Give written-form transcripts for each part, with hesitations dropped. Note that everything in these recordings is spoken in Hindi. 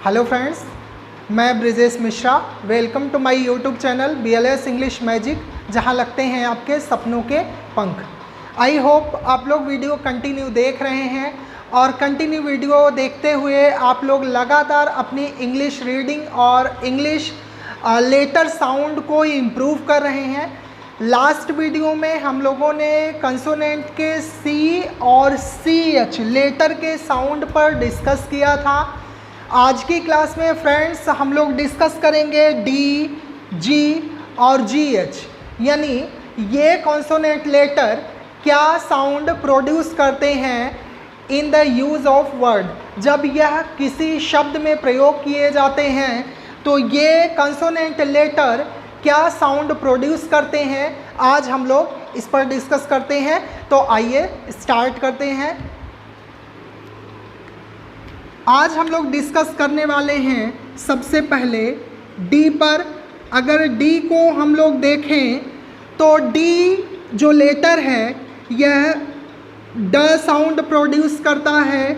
हेलो फ्रेंड्स, मैं Brijesh Mishra. Welcome to my YouTube channel BLS English magic, जहां लगते हैं आपके सपनों के पंख। आई होप आप लोग वीडियो कंटिन्यू देख रहे हैं और कंटिन्यू वीडियो देखते हुए आप लोग लगातार अपनी इंग्लिश रीडिंग और इंग्लिश लेटर साउंड को इम्प्रूव कर रहे हैं। लास्ट वीडियो में हम लोगों ने कंसोनेंट के C और CH लेटर के साउंड पर डिस्कस किया था। आज की क्लास में फ्रेंड्स हम लोग डिस्कस करेंगे D, G और GH, यानी ये कॉन्सोनेंट लेटर क्या साउंड प्रोड्यूस करते हैं in the use of word. जब यह किसी शब्द में प्रयोग किए जाते हैं तो ये कॉन्सोनेंट लेटर क्या साउंड प्रोड्यूस करते हैं, आज हम लोग इस पर डिस्कस करते हैं। तो आइए स्टार्ट करते हैं। आज हम लोग डिस्कस करने वाले हैं सबसे पहले D पर। अगर D को हम लोग देखें तो D जो लेटर है यह ड साउंड प्रोड्यूस करता है,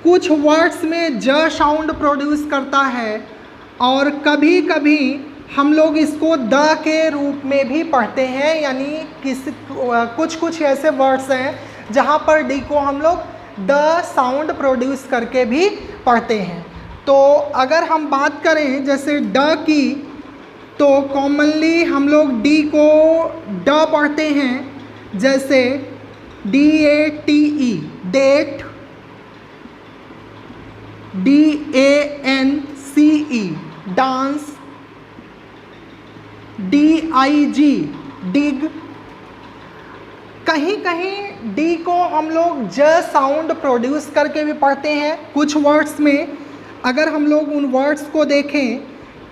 कुछ वर्ड्स में ज साउंड प्रोड्यूस करता है और कभी कभी हम लोग इसको द के रूप में भी पढ़ते हैं, यानी कुछ ऐसे वर्ड्स हैं जहाँ पर D को हम लोग द साउंड प्रोड्यूस करके भी पढ़ते हैं। तो अगर हम बात करें जैसे ड की, तो कॉमनली हम लोग D को ड पढ़ते हैं, जैसे DATE date, DANCE dance, DIG dig. कहीं कहीं D को हम लोग ज साउंड प्रोड्यूस करके भी पढ़ते हैं। कुछ वर्ड्स में अगर हम लोग उन वर्ड्स को देखें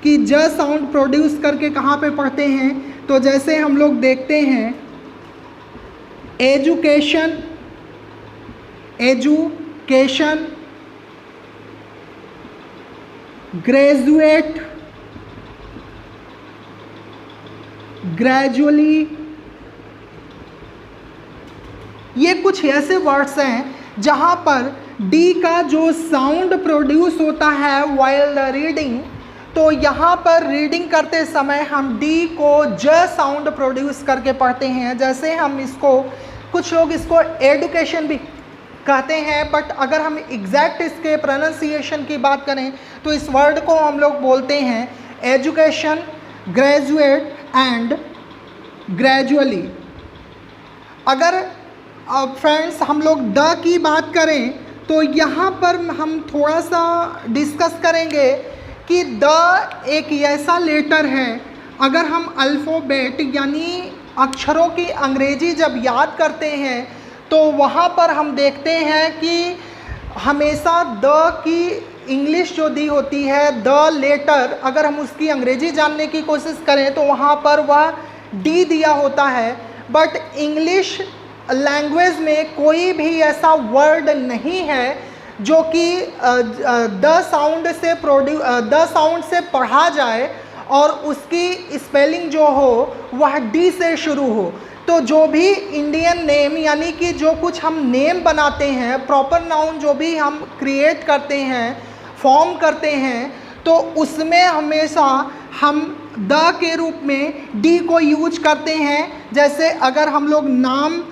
कि ज साउंड प्रोड्यूस करके कहाँ पे पढ़ते हैं, तो जैसे हम लोग देखते हैं एजुकेशन, एजुकेशन, ग्रेजुएट, ग्रेजुअली। ये कुछ ऐसे वर्ड्स हैं जहाँ पर D का जो साउंड प्रोड्यूस होता है वाइल द रीडिंग, तो यहाँ पर रीडिंग करते समय हम D को ज साउंड प्रोड्यूस करके पढ़ते हैं। जैसे हम इसको, कुछ लोग इसको एडुकेशन भी कहते हैं, बट अगर हम एग्जैक्ट इसके प्रोनाउंसिएशन की बात करें तो इस वर्ड को हम लोग बोलते हैं एजुकेशन, ग्रेजुएट एंड ग्रेजुअली। अगर फ्रेंड्स हम लोग द की बात करें तो यहाँ पर हम थोड़ा सा डिस्कस करेंगे कि द एक ऐसा लेटर है, अगर हम अल्फ़ाबेट यानी अक्षरों की अंग्रेजी जब याद करते हैं तो वहाँ पर हम देखते हैं कि हमेशा द की इंग्लिश जो दी होती है, द लेटर, अगर हम उसकी अंग्रेजी जानने की कोशिश करें तो वहाँ पर वह D दिया होता है। बट इंग्लिश लैंग्वेज में कोई भी ऐसा वर्ड नहीं है जो कि द साउंड से पढ़ा जाए और उसकी स्पेलिंग जो हो वह D से शुरू हो। तो जो भी इंडियन नेम, यानी कि जो कुछ हम नेम बनाते हैं, प्रॉपर नाउन जो भी हम क्रिएट करते हैं, फॉर्म करते हैं, तो उसमें हमेशा हम द के रूप में D को यूज करते हैं। जैसे अगर हम लोग नाम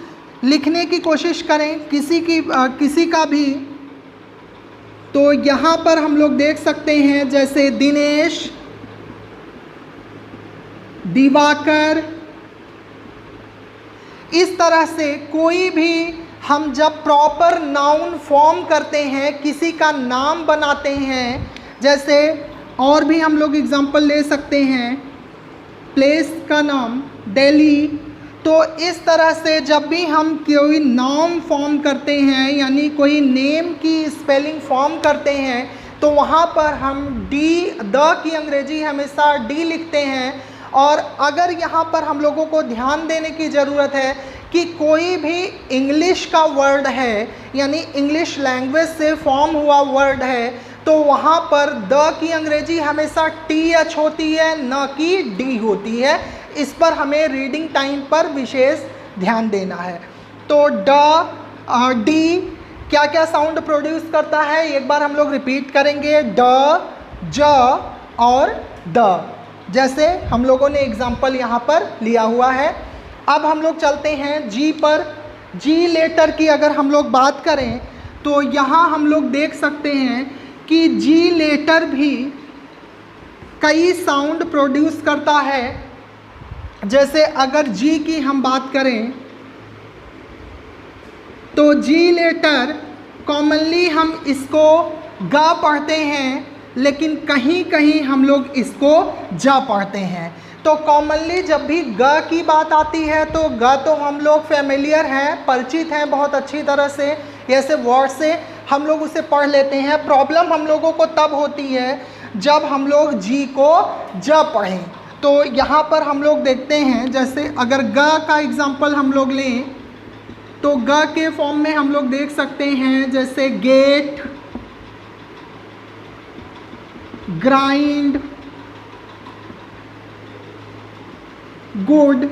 लिखने की कोशिश करें किसी का भी, तो यहाँ पर हम लोग देख सकते हैं जैसे दिनेश, दिवाकर। इस तरह से कोई भी हम जब प्रॉपर नाउन फॉर्म करते हैं, किसी का नाम बनाते हैं, जैसे और भी हम लोग एग्जांपल ले सकते हैं प्लेस का नाम दिल्ली। तो इस तरह से जब भी हम कोई नाम फॉर्म करते हैं, यानी कोई नेम की स्पेलिंग फॉर्म करते हैं, तो वहाँ पर हम द की अंग्रेजी हमेशा D लिखते हैं। और अगर यहाँ पर हम लोगों को ध्यान देने की ज़रूरत है कि कोई भी इंग्लिश का वर्ड है, यानी इंग्लिश लैंग्वेज से फॉर्म हुआ वर्ड है, तो वहाँ पर द की अंग्रेजी हमेशा TH होती है, न कि D होती है। इस पर हमें रीडिंग टाइम पर विशेष ध्यान देना है। तो डी क्या क्या साउंड प्रोड्यूस करता है, एक बार हम लोग रिपीट करेंगे, ड, ज और द, जैसे हम लोगों ने एग्जाम्पल यहाँ पर लिया हुआ है। अब हम लोग चलते हैं जी पर। जी लेटर की अगर हम लोग बात करें तो यहाँ हम लोग देख सकते हैं कि जी लेटर भी कई साउंड प्रोड्यूस करता है। जैसे अगर जी की हम बात करें तो जी लेटर कॉमनली हम इसको ग पढ़ते हैं, लेकिन कहीं कहीं हम लोग इसको ज पढ़ते हैं। तो कॉमनली जब भी ग की बात आती है तो ग तो हम लोग फेमिलियर हैं, परिचित हैं बहुत अच्छी तरह से, ऐसे वर्ड से हम लोग उसे पढ़ लेते हैं। प्रॉब्लम हम लोगों को तब होती है जब हम लोग जी को ज पढ़ें। तो यहाँ पर हम लोग देखते हैं, जैसे अगर ग का एग्जाम्पल हम लोग लें तो ग के फॉर्म में हम लोग देख सकते हैं, जैसे गेट, ग्राइंड, गुड।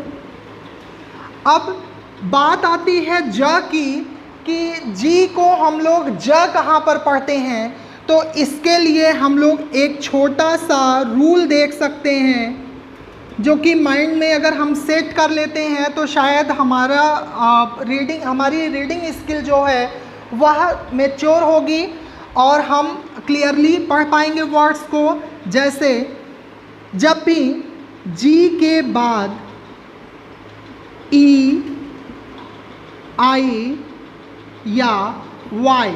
अब बात आती है ज की कि जी को हम लोग ज कहाँ पर पढ़ते हैं, तो इसके लिए हम लोग एक छोटा सा रूल देख सकते हैं, जो कि माइंड में अगर हम सेट कर लेते हैं तो शायद हमारी रीडिंग स्किल जो है वह मैच्योर होगी और हम क्लियरली पढ़ पाएंगे वर्ड्स को। जैसे जब भी जी के बाद ई, आई या वाई,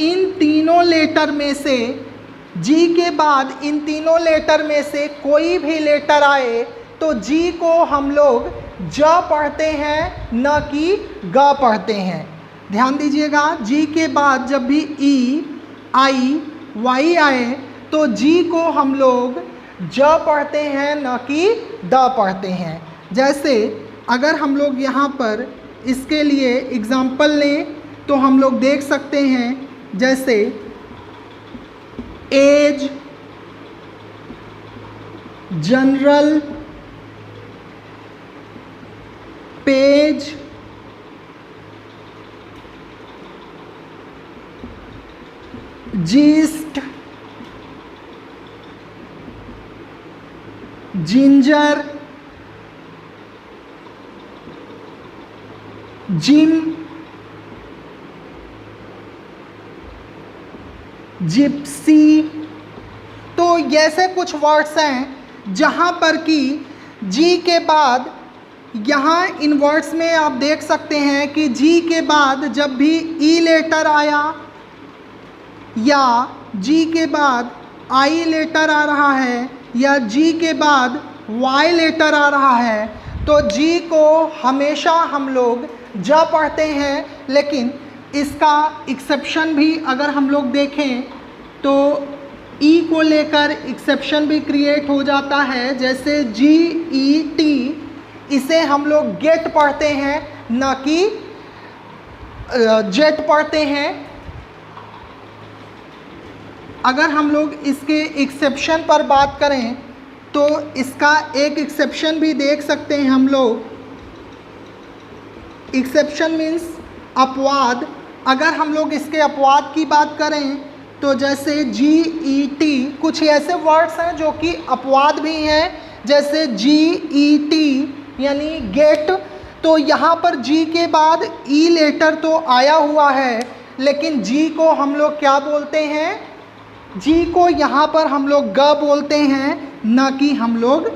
इन तीनों लेटर में से, जी के बाद इन तीनों लेटर में से कोई भी लेटर आए तो जी को हम लोग ज पढ़ते हैं, न कि ग पढ़ते हैं। ध्यान दीजिएगा, जी के बाद जब भी ई, आई, वाई आए तो जी को हम लोग ज पढ़ते हैं, न कि द पढ़ते हैं। जैसे अगर हम लोग यहाँ पर इसके लिए एग्जाम्पल लें तो हम लोग देख सकते हैं, जैसे age, general, page, gist, ginger, gym, gypsy. तो ऐसे कुछ वर्ड्स हैं जहाँ पर कि जी के बाद, यहाँ इन वर्ड्स में आप देख सकते हैं कि जी के बाद जब भी ई लेटर आया या जी के बाद आई लेटर आ रहा है या जी के बाद वाई लेटर आ रहा है तो जी को हमेशा हम लोग ज पढ़ते हैं। लेकिन इसका एक्सेप्शन भी अगर हम लोग देखें तो ई को लेकर एक्सेप्शन भी क्रिएट हो जाता है। जैसे जी ई टी, इसे हम लोग गेट पढ़ते हैं, न कि जेट पढ़ते हैं। अगर हम लोग इसके एक्सेप्शन पर बात करें तो इसका एक एक्सेप्शन भी देख सकते हैं हम लोग। एक्सेप्शन मीन्स अपवाद। अगर हम लोग इसके अपवाद की बात करें तो जैसे जी ई टी, कुछ ऐसे वर्ड्स हैं जो कि अपवाद भी हैं, जैसे जी ई टी यानी गेट। तो यहाँ पर जी के बाद ई लेटर तो आया हुआ है, लेकिन जी को हम लोग क्या बोलते हैं, जी को यहाँ पर हम लोग ग बोलते हैं, न कि हम लोग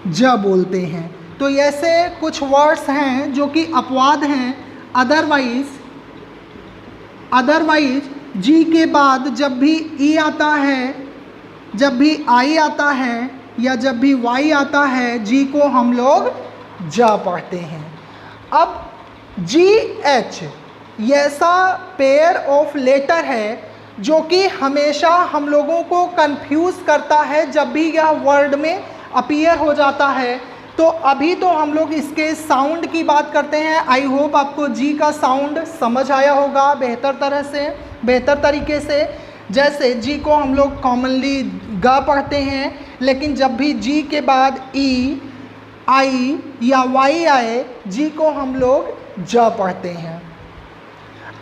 ज बोलते हैं। तो ऐसे कुछ वर्ड्स हैं जो कि अपवाद हैं। अदरवाइज जी के बाद जब भी ई आता है, जब भी आई आता है या जब भी वाई आता है, जी को हम लोग ज पढ़ते हैं। अब जी एच ऐसा पेयर ऑफ लेटर है जो कि हमेशा हम लोगों को कंफ्यूज करता है जब भी यह वर्ड में अपीयर हो जाता है। तो अभी तो हम लोग इसके साउंड की बात करते हैं। आई होप आपको जी का साउंड समझ आया होगा बेहतर तरीके से। जैसे जी को हम लोग कॉमनली ग पढ़ते हैं, लेकिन जब भी जी के बाद ई, आई या वाई आए, जी को हम लोग ज पढ़ते हैं।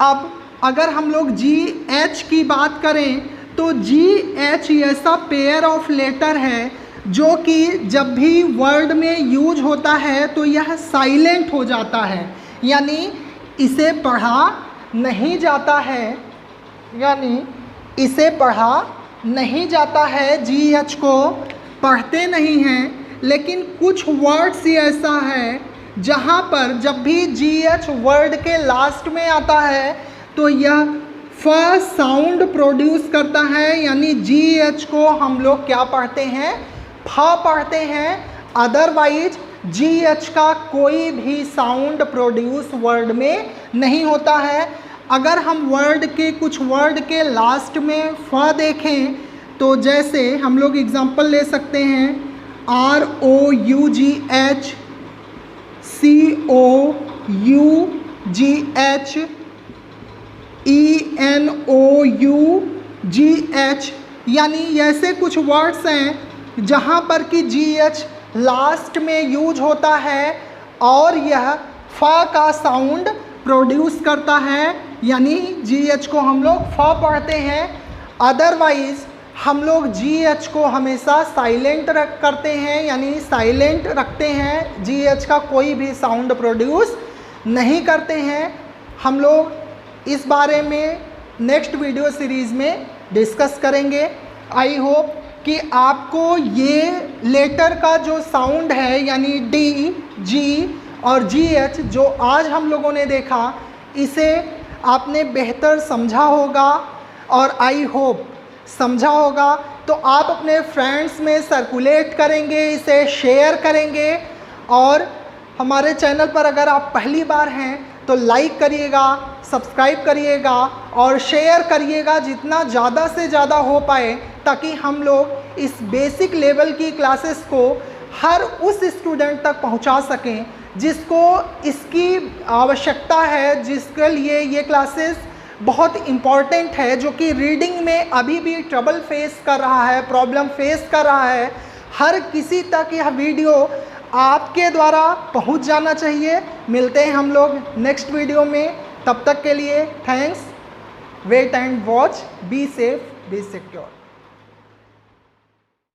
अब अगर हम लोग जी एच की बात करें तो जी एच ऐसा पेयर ऑफ लेटर है जो कि जब भी वर्ड में यूज होता है तो यह साइलेंट हो जाता है, यानी इसे पढ़ा नहीं जाता है, यानी इसे पढ़ा नहीं जाता है, जी एच को पढ़ते नहीं हैं। लेकिन कुछ वर्ड्स ही ऐसा है जहाँ पर जब भी जी एच वर्ड के लास्ट में आता है तो यह फ साउंड प्रोड्यूस करता है, यानी जी एच को हम लोग क्या पढ़ते हैं, फ पढ़ते हैं। अदरवाइज जी एच का कोई भी साउंड प्रोड्यूस वर्ड में नहीं होता है। अगर हम वर्ड के कुछ वर्ड के लास्ट में फ देखें तो जैसे हम लोग एग्जांपल ले सकते हैं ROUGH, COUGH, ENOUGH, यानी ऐसे कुछ वर्ड्स हैं जहाँ पर कि जी एच लास्ट में यूज होता है और यह फ का साउंड प्रोड्यूस करता है, यानी जी एच को हम लोग फ पढ़ते हैं। अदरवाइज हम लोग जी एच को हमेशा साइलेंट करते हैं, यानी साइलेंट रखते हैं, जी एच का कोई भी साउंड प्रोड्यूस नहीं करते हैं। हम लोग इस बारे में नेक्स्ट वीडियो सीरीज़ में डिस्कस करेंगे। आई होप कि आपको ये लेटर का जो साउंड है यानी डी, जी और जी एच जो आज हम लोगों ने देखा, इसे आपने बेहतर समझा होगा और आई होप समझा होगा तो आप अपने फ्रेंड्स में सर्कुलेट करेंगे, इसे शेयर करेंगे। और हमारे चैनल पर अगर आप पहली बार हैं तो लाइक करिएगा, सब्सक्राइब करिएगा और शेयर करिएगा जितना ज़्यादा से ज़्यादा हो पाए, ताकि हम लोग इस बेसिक लेवल की क्लासेस को हर उस स्टूडेंट तक पहुंचा सकें जिसको इसकी आवश्यकता है, जिसके लिए ये क्लासेस बहुत इम्पॉर्टेंट है, जो कि रीडिंग में अभी भी ट्रबल फेस कर रहा है, प्रॉब्लम फेस कर रहा है। हर किसी तक यह वीडियो आपके द्वारा पहुंच जाना चाहिए। मिलते हैं हम लोग नेक्स्ट वीडियो में, तब तक के लिए thanks. Wait and watch, be safe, be secure.